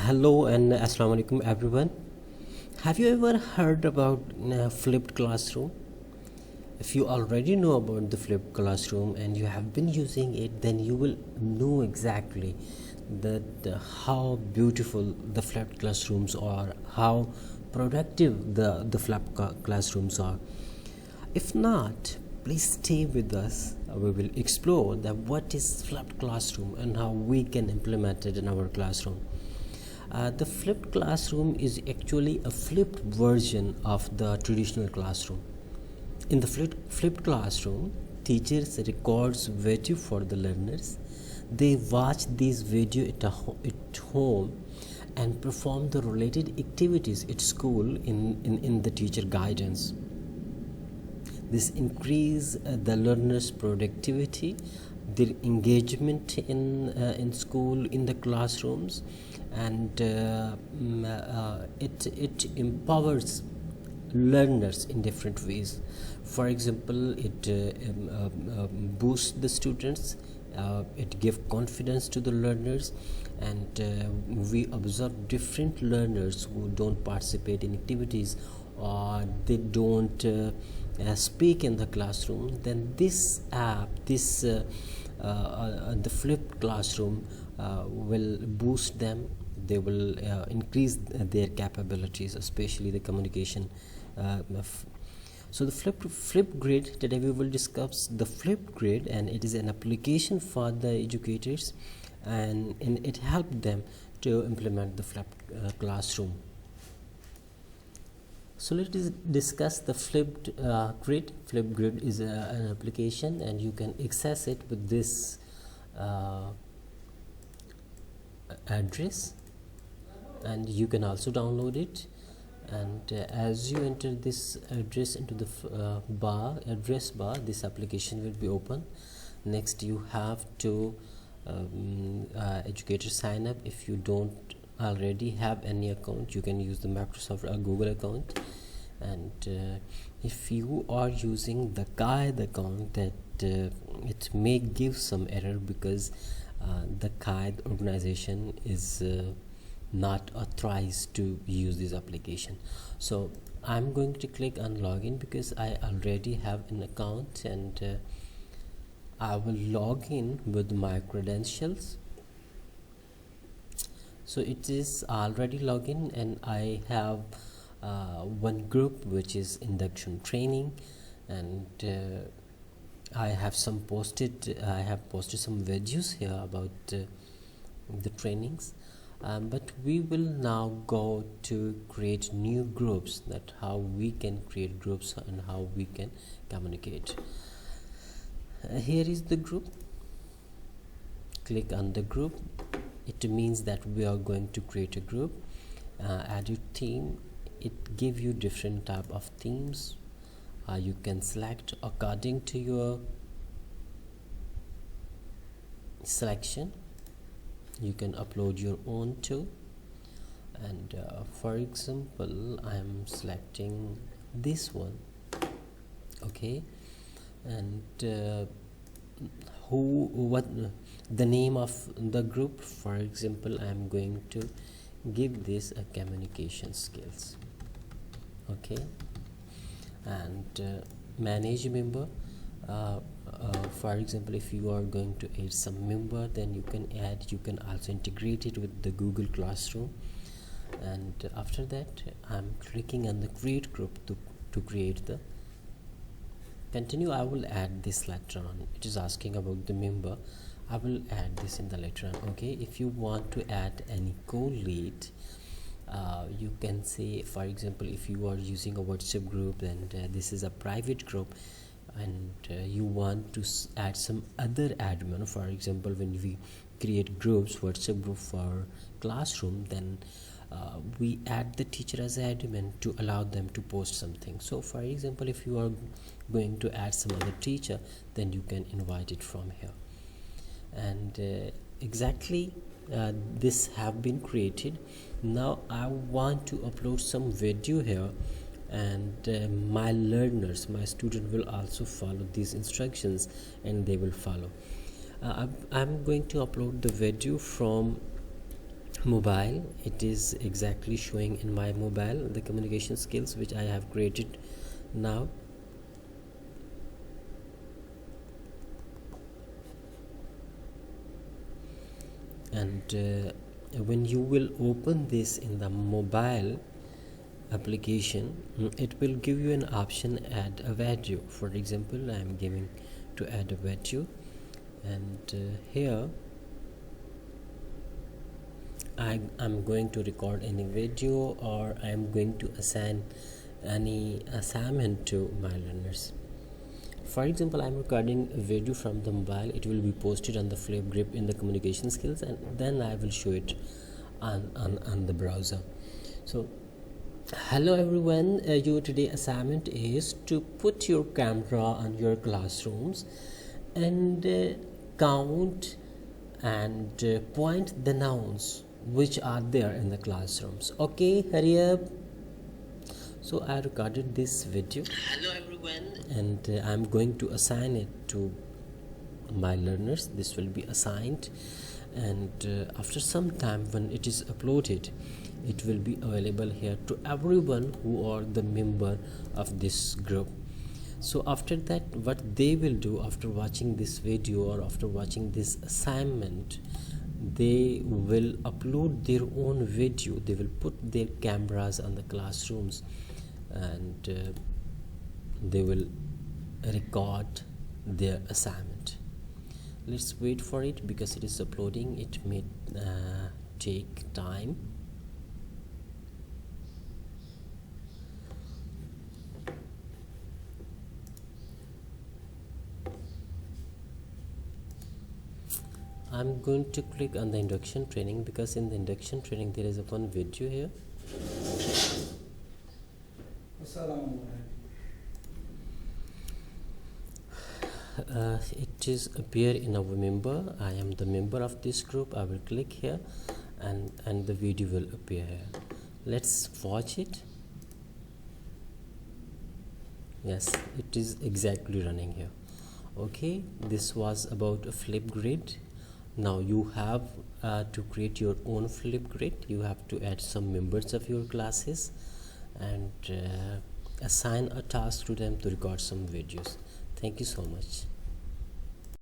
Hello and assalamu alaikum everyone. Have you ever heard about flipped classroom? If you already know about the flipped classroom and you have been using it, then you will know exactly that how beautiful the flipped classrooms are, how productive the flipped classrooms are. If not, please stay with us. We will explore that what is flipped classroom and how we can implement it in our classroom. The flipped classroom is actually a flipped version of the traditional classroom. In the flipped classroom, teachers records video for the learners. They watch these video at home and perform the related activities at school in the teacher guidance. This increase the learners' productivity, their engagement in school, in the classrooms, and it empowers learners in different ways. For example, it boosts the students, it gives confidence to the learners, and we observe different learners who don't participate in activities or they don't speak in the classroom. Then this app, the flipped classroom will boost them. They will increase their capabilities, especially the communication. So the Flipgrid, today we will discuss the Flipgrid, and it is an application for the educators, and it helped them to implement the flipped classroom. So let's discuss the flipped grid. Flipgrid is an application, and you can access it with this address, and you can also download it. And as you enter this address into the address bar, this application will be open. Next, you have to educator sign up. If you don't already have any account, you can use the Microsoft or Google account. And if you are using the guide account, that it may give some error because the guide organization is not authorized to use this application. So I'm going to click on login because I already have an account, and I will log in with my credentials. So it is already login, and I have one group which is induction training, and I have posted some videos here about the trainings. But we will now go to create new groups, that how we can create groups and how we can communicate. Here is the group. Click on the group. It means that we are going to create a group. Add your theme. It gives you different type of themes. You can select according to your selection. You can upload your own too, and for example, I am selecting this one. Okay, and what the name of the group, for example, I am going to give this a communication skills. Okay, and manage member. For example, if you are going to add some member, then you can also integrate it with the Google Classroom. And after that, I'm clicking on the create group to create the continue. I will add this later on. It is asking about the member. I will add this in the later on. Okay, if you want to add any co-lead, you can say, for example, if you are using a WhatsApp group and this is a private group, and you want to add some other admin. For example, when we create groups, WhatsApp group for classroom, then we add the teacher as admin to allow them to post something. So for example, if you are going to add some other teacher, then you can invite it from here. And exactly this have been created. Now I want to upload some video here, and my learners, my student, will also follow these instructions, and they will follow. I'm going to upload the video from mobile. It is exactly showing in my mobile the communication skills which I have created now. And when you will open this in the mobile application, it will give you an option add a video. For example, I am giving to add a video, and here I'm going to record any video, or I'm going to assign any assignment to my learners. For example, I'm recording a video from the mobile. It will be posted on the Flipgrid in the communication skills, and then I will show it on the browser. So hello everyone, your today assignment is to put your camera on your classrooms and count and point the nouns which are there in the classrooms. Okay, hurry up. So I recorded this video. Hello everyone, and I'm going to assign it to my learners. This will be assigned, and after some time when it is uploaded, it will be available here to everyone who are the member of this group. So after that, what they will do after watching this video or after watching this assignment, they will upload their own video. They will put their cameras on the classrooms, and they will record their assignment. Let's wait for it because it is uploading. It may take time. I'm going to click on the induction training because in the induction training there is a one video here. It is appear in our member. I am the member of this group. I will click here, and the video will appear here. Let's watch it. Yes, it is exactly running here. Okay, this was a Flipgrid. Now you have to create your own Flipgrid. You have to add some members of your classes and assign a task to them to record some videos. Thank you so much.